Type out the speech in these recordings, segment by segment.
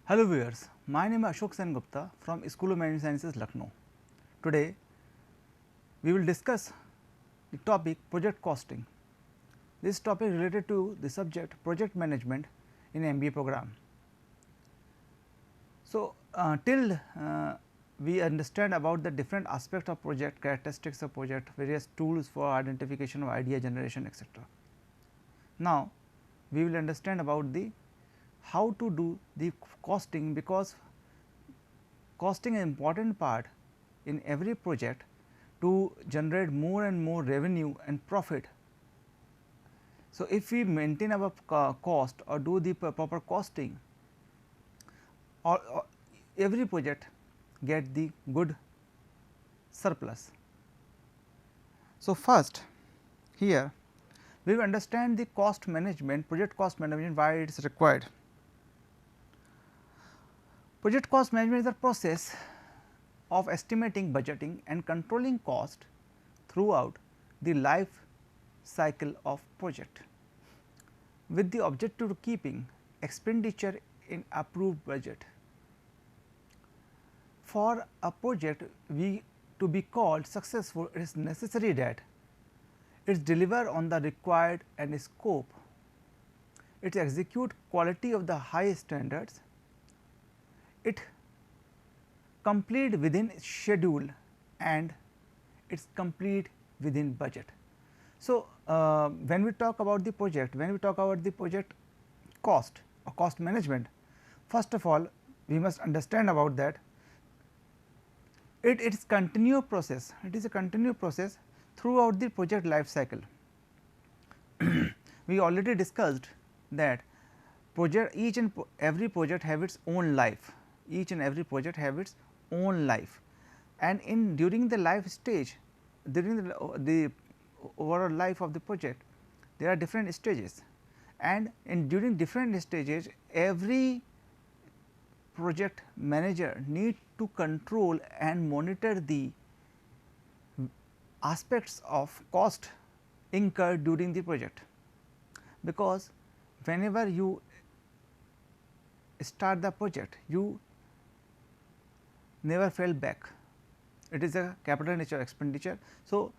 Hello viewers, my name is Ashok Sen Gupta from School of Management Sciences, Lucknow. Today we will discuss the topic project costing. This topic related to the subject project management in MBA program. So, till we understand about the different aspects of project, characteristics of project, various tools for identification of idea generation, etc. Now, we will understand about the how to do the costing, because costing is an important part in every project to generate more and more revenue and profit. So, if we maintain our cost or do the proper costing, or every project get the good surplus. So, first here we will understand the cost management, project cost management, why it is required. Project cost management is the process of estimating, budgeting and controlling cost throughout the life cycle of project, with the objective of keeping expenditure in approved budget. For a project to be called successful, it is necessary that it deliver on the required and scope, it execute quality of the high standards, it complete within schedule and it is complete within budget. So, when we talk about the project, cost or cost management, first of all we must understand about that it is continuous process, it is a continuous process throughout the project life cycle. We already discussed that each and every project have its own life, and in during the life stage, during the overall life of the project, there are different stages, and during different stages every project manager need to control and monitor the aspects of cost incurred during the project, because whenever you start the project you never fell back, it is a capital nature expenditure. So,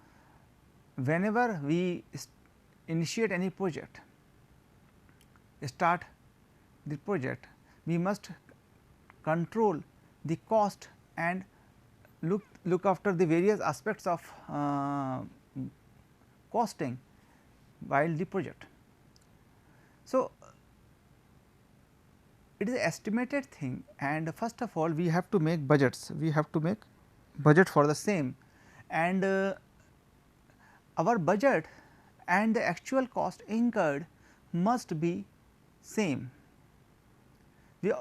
whenever we initiate any project, start the project, we must control the cost and look after the various aspects of costing while the project. So, it is an estimated thing, and first of all we have to make budgets, budget for the same, and our budget and the actual cost incurred must be same. We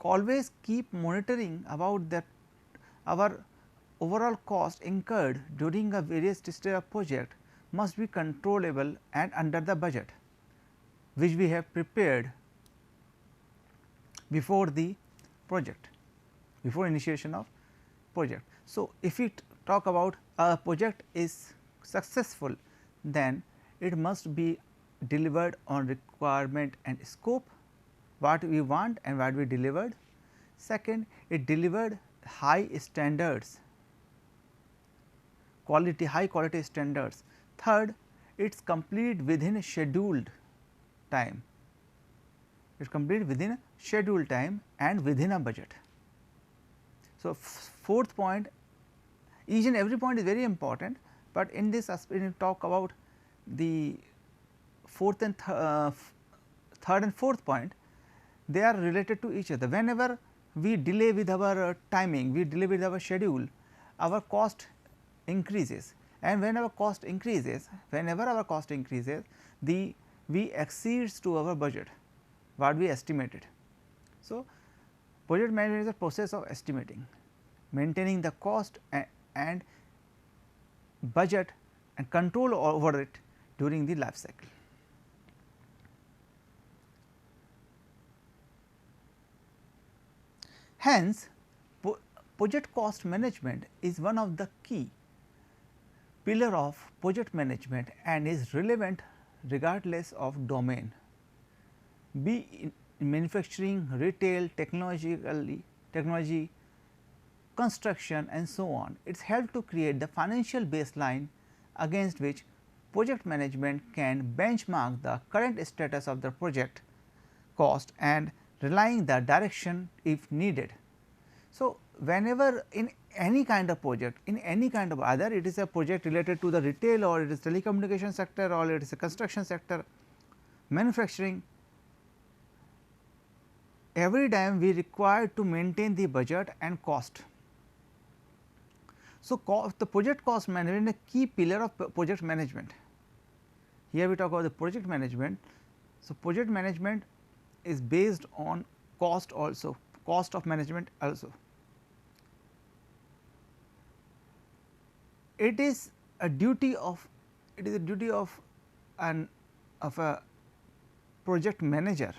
always keep monitoring about that our overall cost incurred during a various stage of project must be controllable and under the budget which we have prepared before the project, before initiation of project. So, if we talk about a project is successful, then it must be delivered on requirement and scope, what we want and what we delivered. Second, it delivered high standards, high quality standards. Third, it is complete within a scheduled time, and within a budget. So, fourth point, each and every point is very important, but in this aspect we talk about the fourth and third and fourth point, they are related to each other. Whenever we delay with our timing, we delay with our schedule, our cost increases, and whenever our cost increases, we exceeds to our budget what we estimated. So, project management is a process of estimating, maintaining the cost and budget and control over it during the life cycle. Hence, project cost management is one of the key pillar of project management and is relevant regardless of domain, be in manufacturing, retail, technology, construction and so on. It is helped to create the financial baseline against which project management can benchmark the current status of the project cost and relying the direction if needed. So, whenever in any kind of project, in any kind of either it is a project related to the retail or it is telecommunication sector or it is a construction sector, manufacturing, every time we require to maintain the budget and cost. So, the project cost management is a key pillar of project management. Here we talk about the project management. So, project management is based on cost also, cost of management also. It is a duty of a project manager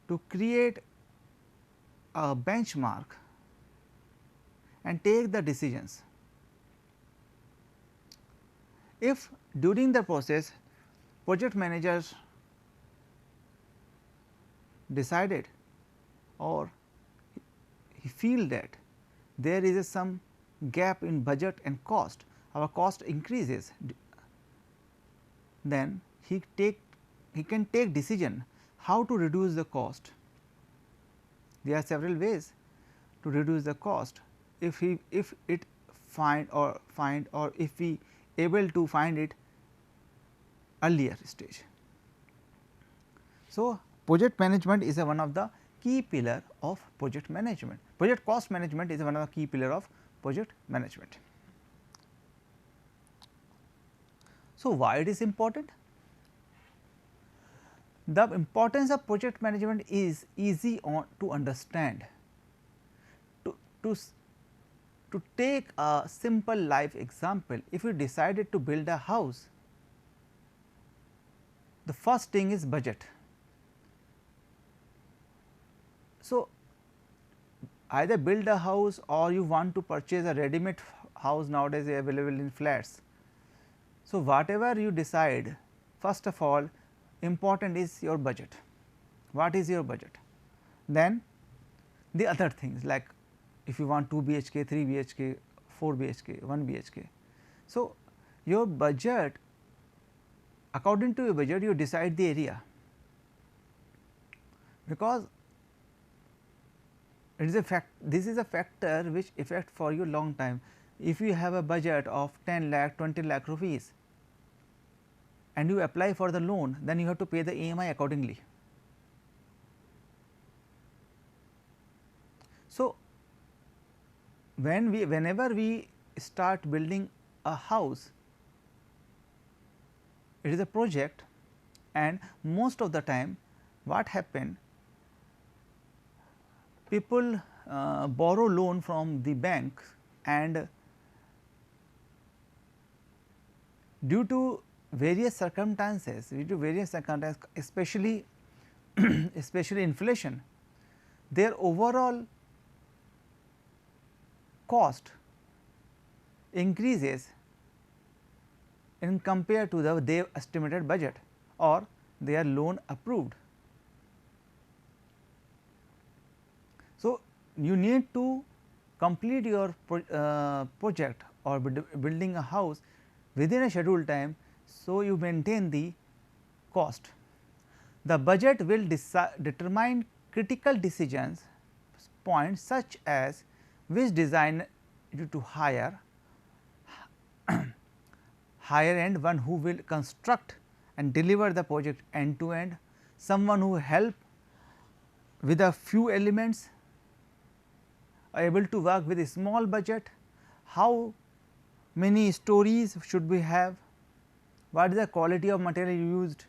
to create a benchmark and take the decisions. If during the process project managers decided or he feel that there is some gap in budget and cost, our cost increases, then he can take decision how to reduce the cost. There are several ways to reduce the cost. If it find or if we able to find it earlier stage. So, project management is one of the key pillar of project management. Project cost management is one of the key pillar of project management. So, why it is important? The importance of project management is easy to understand. To take a simple life example, if you decided to build a house, the first thing is budget. So, either build a house or you want to purchase a ready made house nowadays available in flats. So, whatever you decide, first of all important is your budget. What is your budget? Then the other things like if you want 2 BHK, 3 BHK, 4 BHK, 1 BHK. So, your budget, according to your budget you decide the area, because it is a fact, this is a factor which affect for you long time. If you have a budget of 10 lakh, 20 lakh rupees and you apply for the loan, then you have to pay the EMI accordingly. So, whenever we start building a house, it is a project and most of the time what happen, people borrow loan from the bank and due to various circumstances, especially especially inflation, their overall cost increases in compared to their estimated budget or their loan approved. So, you need to complete your project or building a house within a scheduled time. So, you maintain the cost. The budget will determine critical decisions points such as which designer to hire, higher end one who will construct and deliver the project end to end, someone who help with a few elements, able to work with a small budget, how many stories should we have, what is the quality of material used.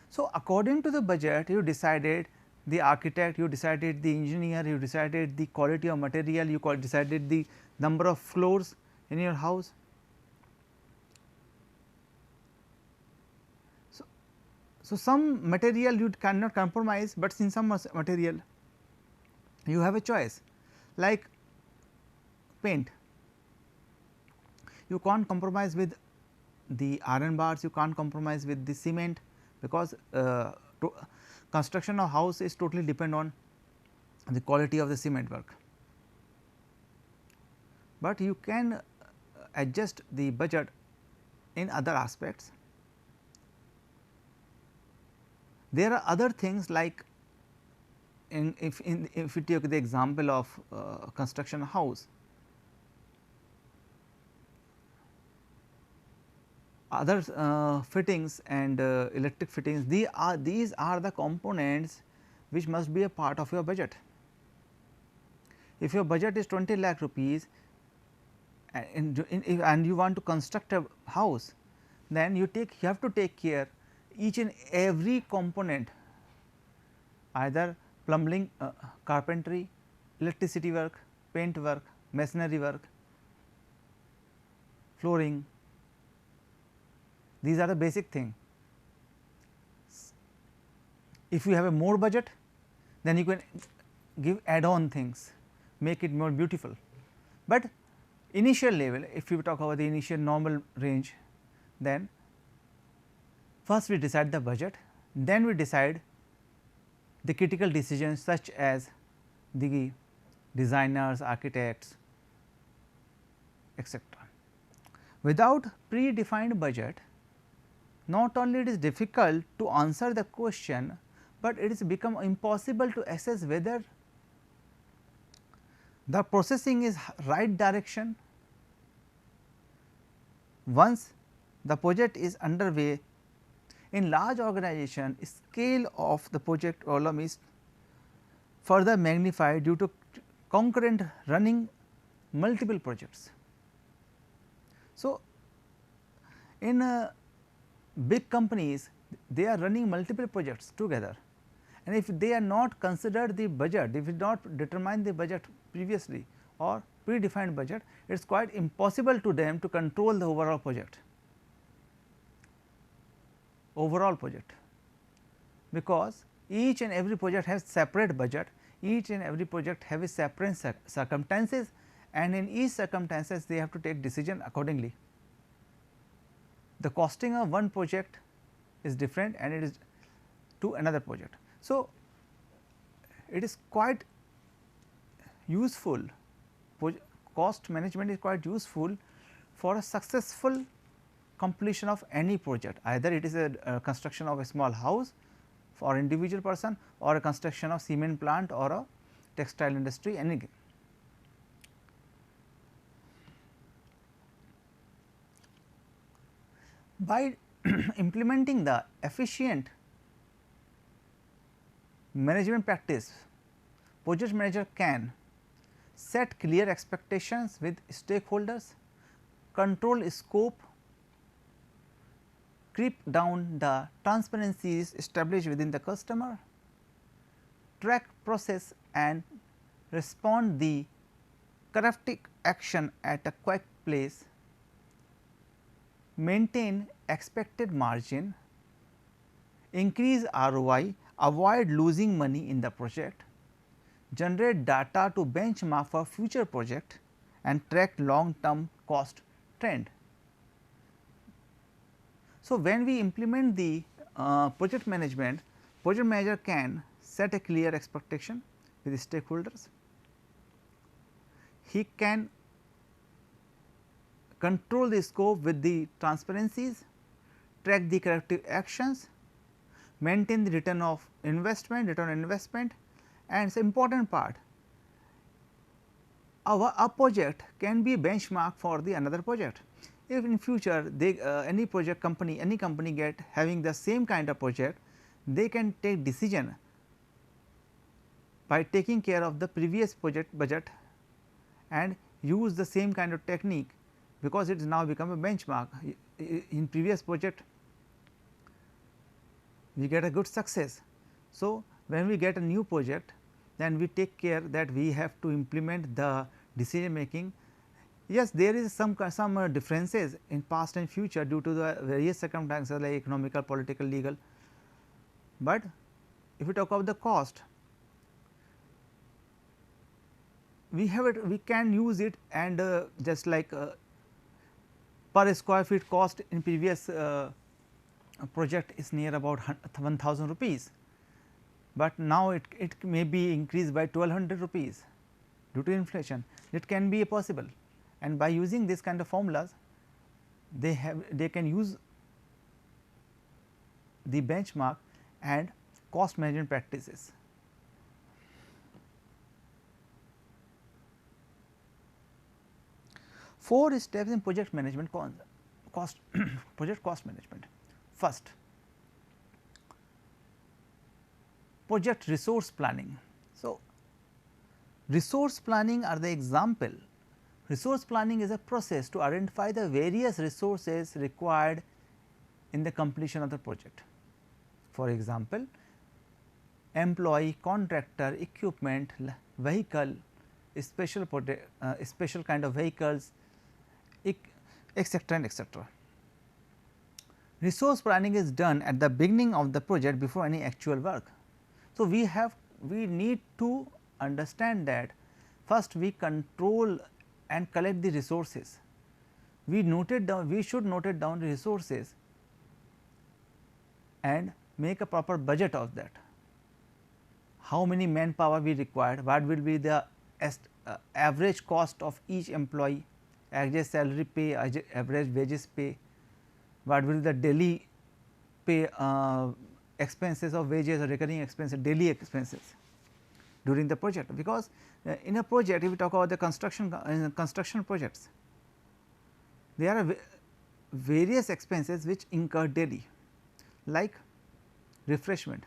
So, according to the budget you decided the architect, you decided the engineer, you decided the quality of material, you decided the number of floors in your house. So, some material you cannot compromise, but in some material you have a choice like paint, you can't compromise with the iron bars, you can't compromise with the cement, because construction of house is totally depend on the quality of the cement work. But you can adjust the budget in other aspects. There are other things like if we take the example of construction house, other fittings and electric fittings, these are the components which must be a part of your budget. If your budget is 20 lakh rupees and you want to construct a house, then you have to take care each and every component, either plumbing, carpentry, electricity work, paint work, masonry work, flooring. These are the basic thing. If you have a more budget, then you can give add on things, make it more beautiful. But initial level, if you talk about the initial normal range, then first we decide the budget, then we decide the critical decisions such as the designers, architects, etc. Without predefined budget, not only it is difficult to answer the question, but it is become impossible to assess whether the processing is right direction. Once the project is underway, in large organization, scale of the project volume is further magnified due to concurrent running multiple projects. So, in big companies, they are running multiple projects together, and if they are not considered the budget, if you not determine the budget previously or predefined budget, it is quite impossible to them to control the overall project, because each and every project has separate budget, each and every project have a separate circumstances, and in each circumstances they have to take decision accordingly. The costing of one project is different and it is to another project. So, it is quite useful, cost management is quite useful for a successful completion of any project, either it is a construction of a small house for individual person or a construction of cement plant or a textile industry, anything. By implementing the efficient management practice, project manager can set clear expectations with stakeholders, control scope, creep down the transparencies established within the customer, track process and respond the corrective action at a quick place, maintain expected margin, increase ROI, avoid losing money in the project, generate data to benchmark for future project and track long term cost trend. So, when we implement the project management, project manager can set a clear expectation with the stakeholders. He can control the scope with the transparencies, track the corrective actions, maintain the return on investment, and it is an important part. A project can be a benchmark for the another project. If in future they any project company, any company get having the same kind of project, they can take decision by taking care of the previous project budget and use the same kind of technique, because it is now become a benchmark. In previous project we get a good success. So, when we get a new project, then we take care that we have to implement the decision making. Yes, there is some differences in past and future due to the various circumstances like economical, political, legal, but if we talk about the cost, we have it, we can use it, and just like per square feet cost in previous project is near about 1000 rupees, but now it may be increased by 1200 rupees due to inflation. It can be possible, and by using this kind of formulas they can use the benchmark and cost management practices. Four steps in project management cost project cost management. First, project resource planning. So, resource planning are the example. Resource planning is a process to identify the various resources required in the completion of the project. For example, employee, contractor, equipment, vehicle, special kind of vehicles, etc. and etc. Resource planning is done at the beginning of the project before any actual work. So, we need to understand that first we control and collect the resources. We should note it down the resources and make a proper budget of that. How many manpower we require, what will be the average cost of each employee, average salary pay, average wages pay, what will be the daily pay expenses of wages or recurring expenses, daily expenses during the project. Because in a project, if we talk about the construction projects, there are various expenses which incur daily, like refreshment,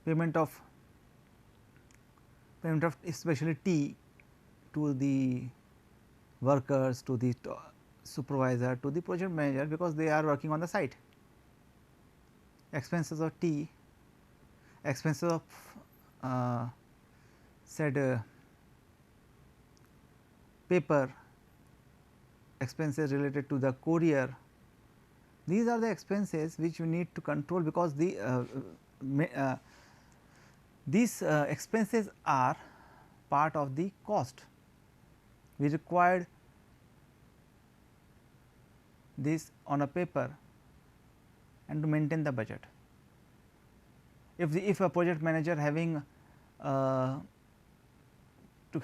payment of especially tea to the workers, to the supervisor, to the project manager, because they are working on the site. Expenses of tea, expenses of said paper, expenses related to the courier. These are the expenses which you need to control, because these expenses are part of the cost. We required this on a paper and to maintain the budget. If a project manager having to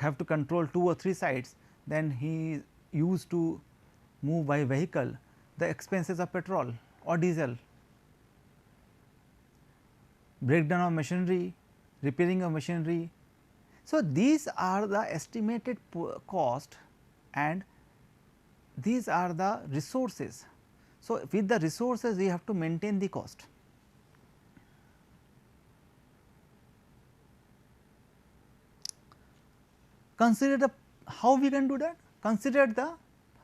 have to control 2 or 3 sites, then he used to move by vehicle, the expenses of petrol or diesel, breakdown of machinery, repairing of machinery. So, these are the estimated cost and these are the resources. So, with the resources we have to maintain the cost. Consider how we can do that? Consider the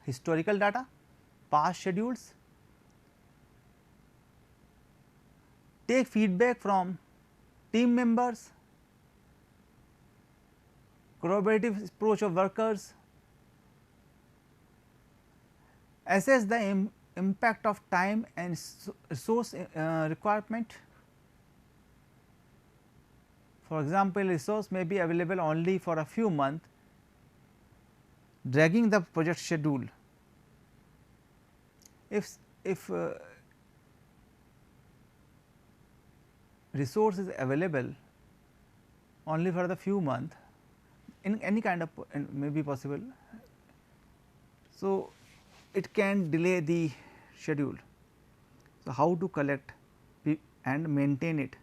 historical data, past schedules, take feedback from team members, collaborative approach of workers, assess the impact of time and resource requirement. For example, resource may be available only for a few months, dragging the project schedule. If resource is available only for the few months, in any kind of may be possible. So, it can delay the schedule. So, how to collect and maintain it,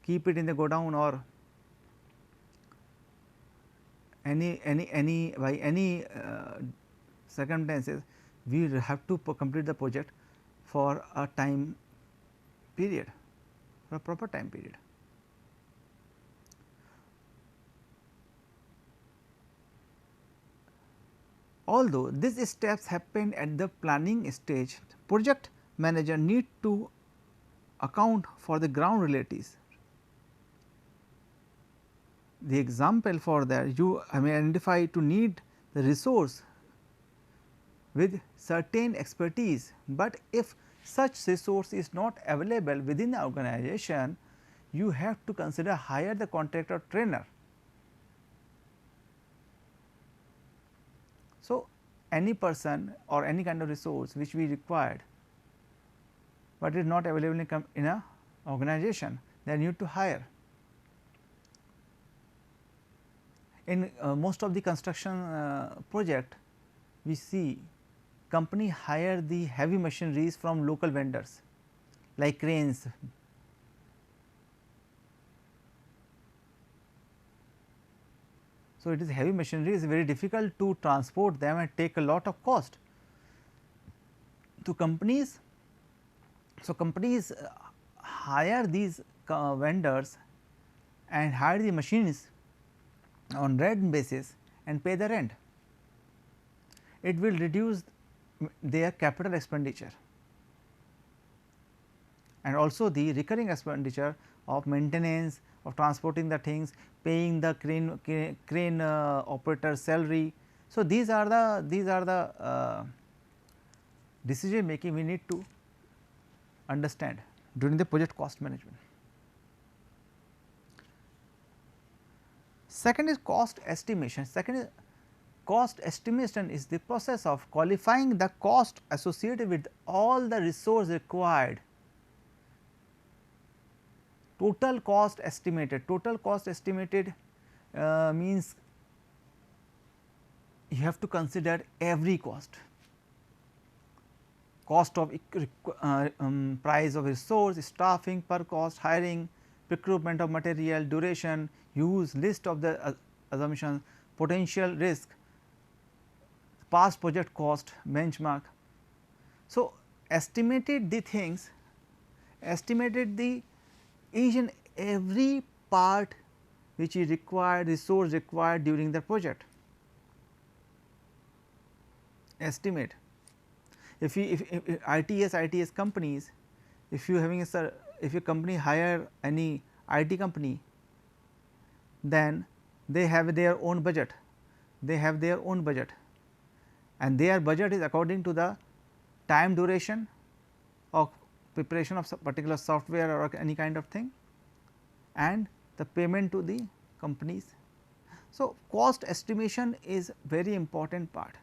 keep it in the godown or any circumstances, we have to complete the project for a time period, for a proper time period. Although these steps happen at the planning stage, project manager need to account for the ground realities. The example for that, you may identify to need the resource with certain expertise, but if such resource is not available within the organization, you have to consider hire the contractor trainer. So, any person or any kind of resource which we required, but is not available in a organization, they need to hire. In most of the construction project, we see company hire the heavy machineries from local vendors like cranes. So, it is heavy machinery, is very difficult to transport them and take a lot of cost to companies. So, companies hire these vendors and hire the machines on rent basis and pay the rent. It will reduce their capital expenditure and also the recurring expenditure of maintenance, of transporting the things, paying the crane operator salary. So, these are the decision making we need to understand during the project cost management. Second is cost estimation. Second is cost estimation is the process of qualifying the cost associated with all the resource required. Total cost estimated. Total cost estimated means you have to consider every cost. Cost of price of resource, staffing per cost, hiring, procurement of material, duration, use, list of the assumptions, potential risk, past project cost, benchmark. So, estimated the things, estimated the each and every part which is required, resource required during the project. Estimate. If ITS companies, if you having if a company hire any IT company, then they have their own budget, and their budget is according to the time duration of preparation of particular software or any kind of thing and the payment to the companies. So, cost estimation is very important part.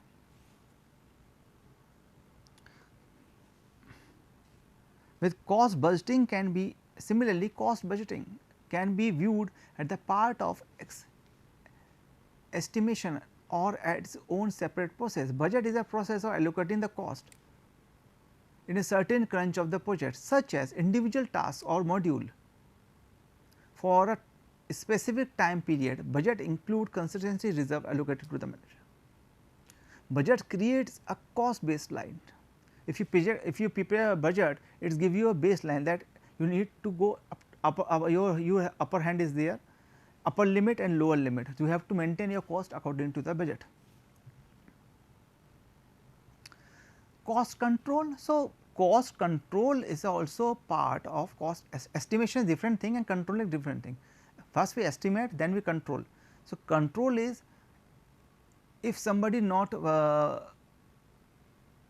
With cost budgeting can be similarly cost budgeting can be viewed at the part of estimation or at its own separate process. Budget is a process of allocating the cost in a certain crunch of the project, such as individual tasks or module for a specific time period. Budget include contingency reserve allocated to the manager. Budget creates a cost baseline. If you prepare a budget, it gives you a baseline that you need to go your upper hand is there, upper limit and lower limit. You have to maintain your cost according to the budget. Cost control. So, cost control is also part of cost estimation is different thing and control is different thing. First we estimate, then we control. So, control is if somebody not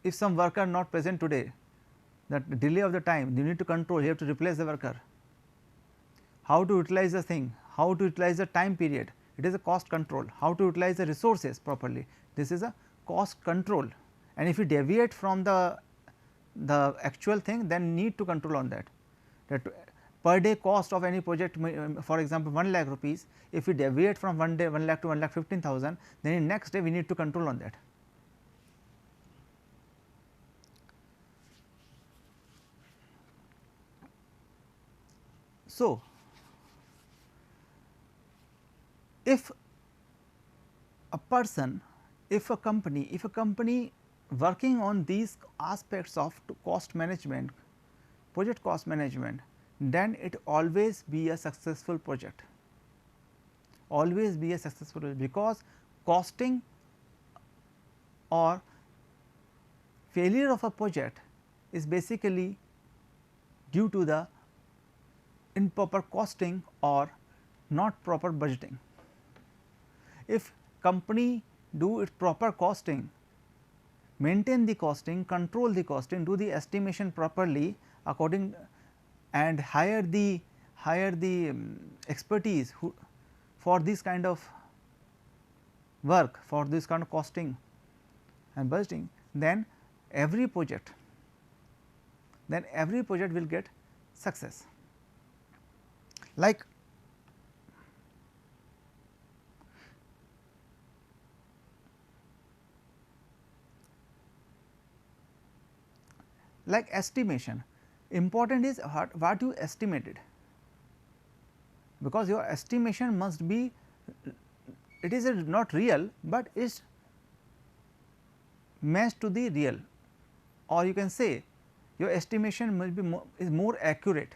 if some worker not present today, that delay of the time you need to control, you have to replace the worker. How to utilize the thing, how to utilize the time period, it is a cost control. How to utilize the resources properly, this is a cost control, and if you deviate from the actual thing, then need to control on that. That per day cost of any project, for example 1 lakh rupees, if we deviate from 1 day 1 lakh to 1 lakh 15,000, then in next day we need to control on that. So, if a person, if a company working on these aspects of cost management, project cost management, then it always be a successful project, always be a successful project, because costing or failure of a project is basically due to the improper costing or not proper budgeting. If company do its proper costing, maintain the costing, control the costing, do the estimation properly according and hire the expertise who for this kind of work, for this kind of costing and budgeting, then every project will get success. Like estimation, important is what you estimated, because your estimation must be, it is not real, but is matched to the real, or you can say your estimation must be more accurate.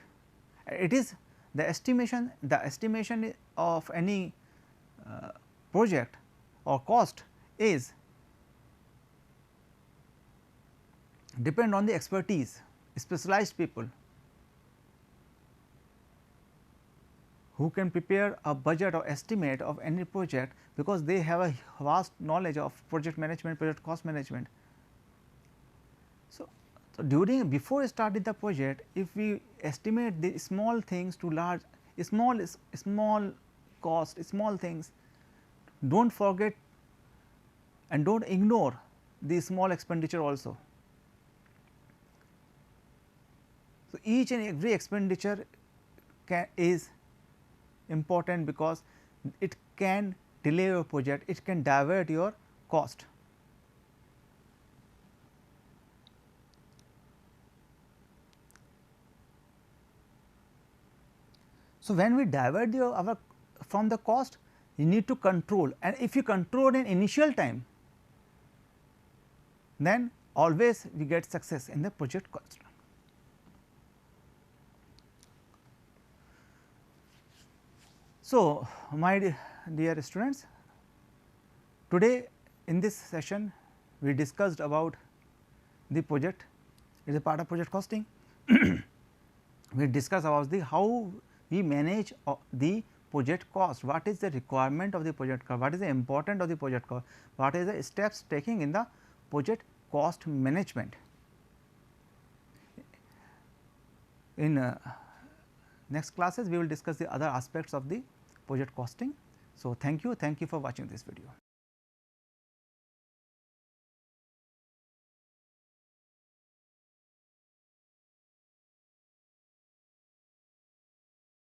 It is the estimation of any project or cost is depend on the expertise, specialized people who can prepare a budget or estimate of any project, because they have a vast knowledge of project management, project cost management. So, before starting the project, if we estimate the small things to large, small cost, small things, do not forget and do not ignore the small expenditure also. So, each and every expenditure is important, because it can delay your project, it can divert your cost. So, when we divert our from the cost, you need to control, and if you control in initial time, then always we get success in the project cost. So, my dear students, today in this session we discussed about the project, it is a part of project costing. We discussed about the how we manage the project cost, what is the requirement of the project cost, what is the important of the project cost, what is the steps taking in the project cost management. In next classes we will discuss the other aspects of the project costing. So, thank you for watching this video.